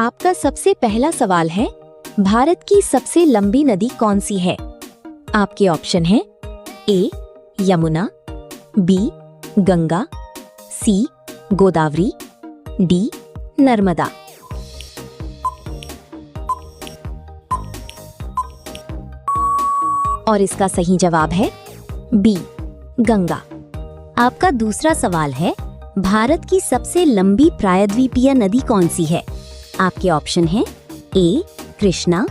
आपका सबसे पहला सवाल है, भारत की सबसे लंबी नदी कौन सी है? आपके ऑप्शन हैं ए यमुना, बी गंगा, सी गोदावरी, डी नर्मदा। और इसका सही जवाब है बी गंगा। आपका दूसरा सवाल है, भारत की सबसे लंबी प्रायद्वीपीय नदी कौन सी है? आपके ऑप्शन हैं ए कृष्णा,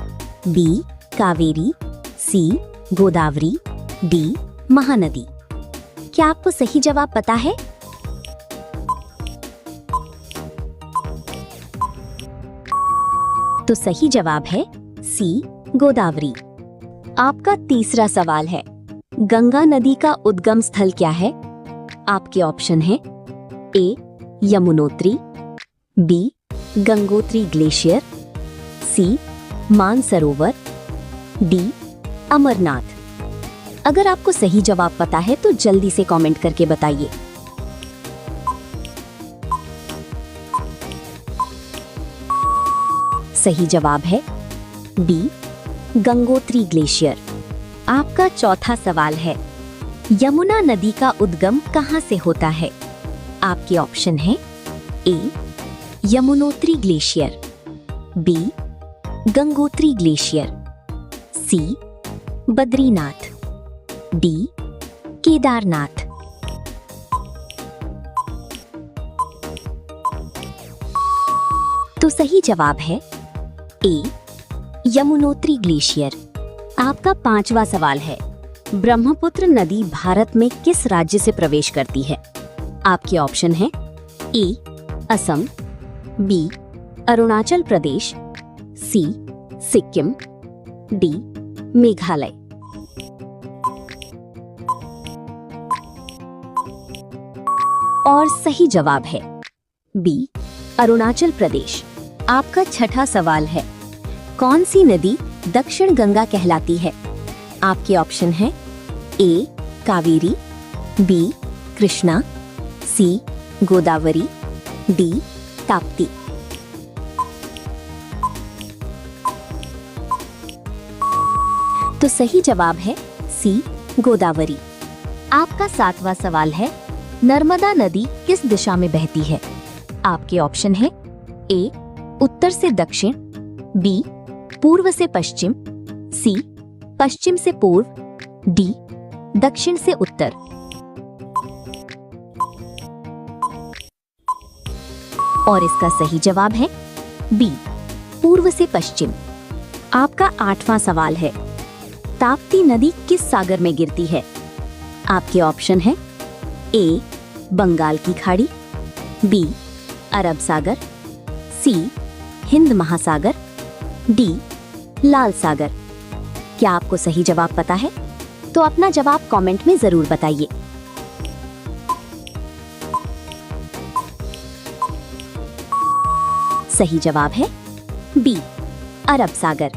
बी कावेरी, सी गोदावरी, डी महानदी। क्या आपको सही जवाब पता है? तो सही जवाब है सी गोदावरी। आपका तीसरा सवाल है, गंगा नदी का उद्गम स्थल क्या है? आपके ऑप्शन हैं A Yamunotri, B Gangotri glacier, C Mansarovar, D Amarnath. अगर आपको सही जवाब पता है तो जल्दी से कमेंट करके बताइए। सही जवाब है डी गंगोत्री ग्लेशियर। आपका चौथा सवाल है, यमुना नदी का उद्गम कहां से होता है? आपके ऑप्शन हैं A Yamunotri glacier, B Gangotri glacier, C Badrinath, D Kedarnath. तो सही जवाब है ए यमुनोत्री ग्लेशियर। आपका पांचवा सवाल है, ब्रह्मपुत्र नदी भारत में किस राज्य से प्रवेश करती है? आपके ऑप्शन हैं ए असम, बी अरुणाचल प्रदेश, सी सिक्किम, डी मेघालय। और सही जवाब है बी अरुणाचल प्रदेश। आपका छठा सवाल है, कौन सी नदी दक्षिण गंगा कहलाती है? आपके ऑप्शन हैं ए कावेरी, बी कृष्णा, सी गोदावरी, डी ताप्ती। तो सही जवाब है सी गोदावरी। आपका सातवां सवाल है, नर्मदा नदी किस दिशा में बहती है? आपके ऑप्शन हैं ए उत्तर से दक्षिण, बी पूर्व से पश्चिम, सी पश्चिम से पूर्व, डी दक्षिण से उत्तर। और इसका सही जवाब है बी पूर्व से पश्चिम। आपका आठवां सवाल है, ताप्ती नदी किस सागर में गिरती है? आपके ऑप्शन हैं ए बंगाल की खाड़ी, बी अरब सागर, सी हिंद महासागर, डी लाल सागर। क्या आपको सही जवाब पता है? तो अपना जवाब कमेंट में जरूर बताइए। सही जवाब है बी अरब सागर।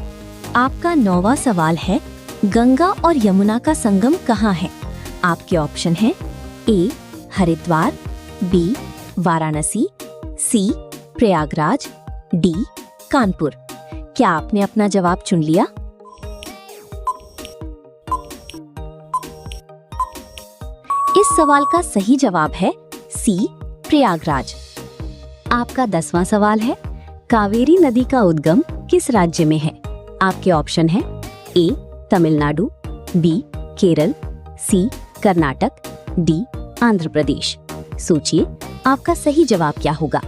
आपका नौवां सवाल है, गंगा और यमुना का संगम कहाँ है? आपके ऑप्शन हैं ए हरिद्वार, बी वाराणसी, सी प्रयागराज, डी कानपुर। क्या आपने अपना जवाब चुन लिया? इस सवाल का सही जवाब है सी प्रयागराज। आपका 10वां सवाल है, कावेरी नदी का उद्गम किस राज्य में है? आपके ऑप्शन हैं ए तमिलनाडु, बी केरल, सी कर्नाटक, डी आंध्र प्रदेश। सोचिए आपका सही जवाब क्या होगा।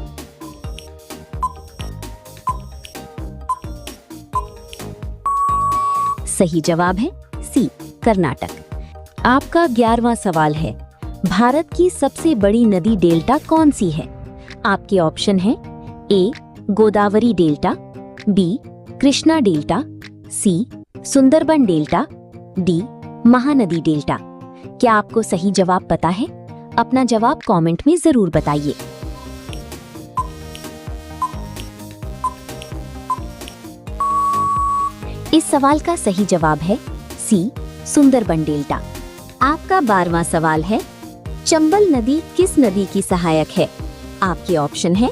सही जवाब है सी कर्नाटक। आपका 11वां सवाल है, भारत की सबसे बड़ी नदी डेल्टा कौन सी है? आपके ऑप्शन हैं A Godavari delta, B Krishna delta, C Sundarban delta, D Mahanadi delta. क्या आपको सही जवाब पता है? अपना जवाब कमेंट में जरूर बताइए। इस सवाल का सही जवाब है सी सुंदरबन डेल्टा। आपका 12वां सवाल है, चंबल नदी किस नदी की सहायक है? आपके ऑप्शन है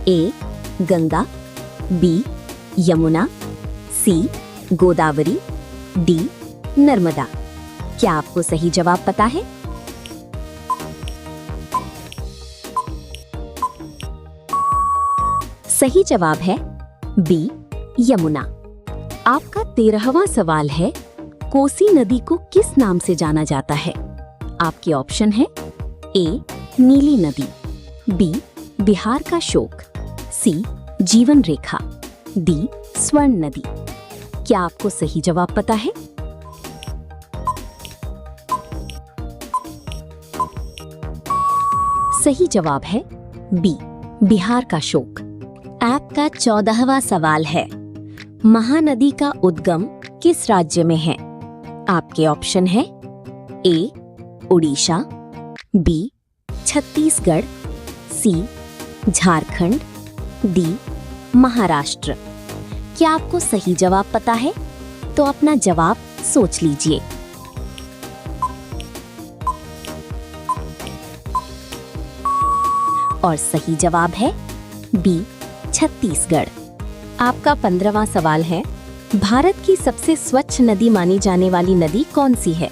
ए गंगा, बी यमुना, सी गोदावरी, डी नर्मदा। क्या आपको सही जवाब पता है? सही जवाब है बी यमुना। आपका 13वां सवाल है, कोसी नदी को किस नाम से जाना जाता है? आपके ऑप्शन है ए नीली नदी, बी बिहार का शोक, सी जीवन रेखा, डी स्वर्ण नदी। क्या आपको सही जवाब पता है? सही जवाब है बी बिहार का शोक। आपका 14वां सवाल है, महानदी का उद्गम किस राज्य में है? आपके ऑप्शन है ए उड़ीसा, बी छत्तीसगढ़, सी झारखंड, डी महाराष्ट्र। क्या आपको सही जवाब पता है? तो अपना जवाब सोच लीजिए। और सही जवाब है बी छत्तीसगढ़। आपका 15वां सवाल है, भारत की सबसे स्वच्छ नदी मानी जाने वाली नदी कौन सी है?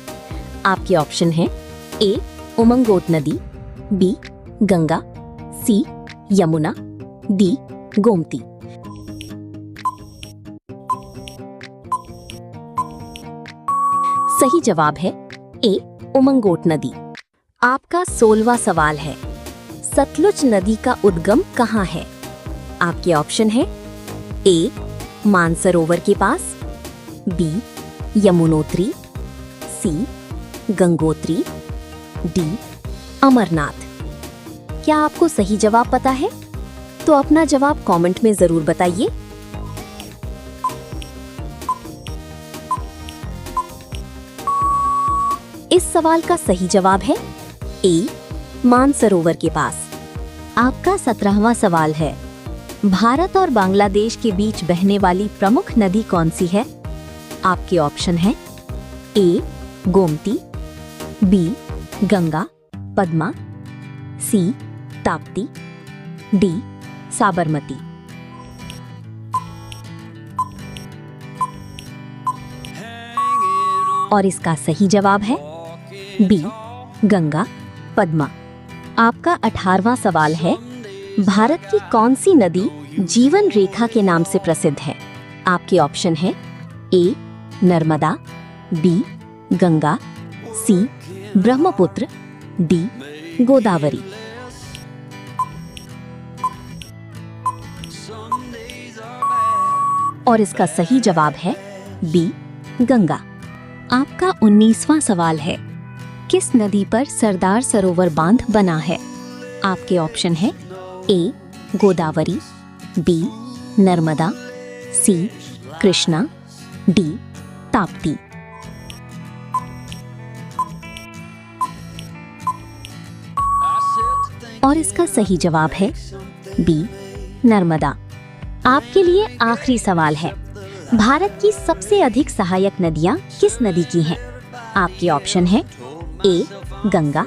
आपके ऑप्शन है ए उमंगोट नदी, बी गंगा, सी यमुना, डी गोमती। सही जवाब है ए उमंगोट नदी। आपका 16वां सवाल है, सतलुज नदी का उद्गम कहाँ है? आपके ऑप्शन है ए मानसरोवर के पास, बी यमुनोत्री, सी गंगोत्री, डी अमरनाथ। क्या आपको सही जवाब पता है? तो अपना जवाब कमेंट में जरूर बताइए। इस सवाल का सही जवाब है ए मानसरोवर के पास। आपका 17वां सवाल है, भारत और बांग्लादेश के बीच बहने वाली प्रमुख नदी कौन सी है? आपके ऑप्शन है ए गोमती, बी गंगा पद्मा, सी ताप्ती, डी साबरमती। और इसका सही जवाब है बी गंगा पद्मा। आपका 18वां सवाल है, भारत की कौन सी नदी जीवन रेखा के नाम से प्रसिद्ध है? आपके ऑप्शन है ए नर्मदा, बी गंगा, सी ब्रह्मपुत्र, डी गोदावरी। और इसका सही जवाब है बी गंगा। आपका 19वां सवाल है, किस नदी पर सरदार सरोवर बांध बना है? आपके ऑप्शन है ए गोदावरी, बी नर्मदा, सी कृष्णा, डी ताप्ती। और इसका सही जवाब है बी नर्मदा। आपके लिए आखिरी सवाल है, भारत की सबसे अधिक सहायक नदियां किस नदी की हैं? आपके ऑप्शन है ए गंगा,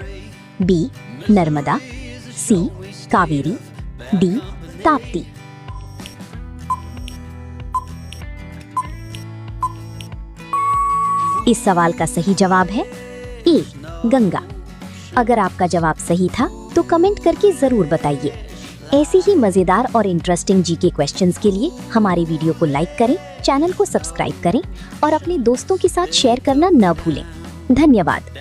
बी नर्मदा, सी कावेरी, डी ताप्ती। इस सवाल का सही जवाब है ए गंगा। अगर आपका जवाब सही था तो कमेंट करके जरूर बताइए। ऐसी ही मजेदार और इंटरेस्टिंग जीके क्वेश्चंस के लिए हमारे वीडियो को लाइक करें, चैनल को सब्सक्राइब करें और अपने दोस्तों के साथ शेयर करना न भूलें। धन्यवाद।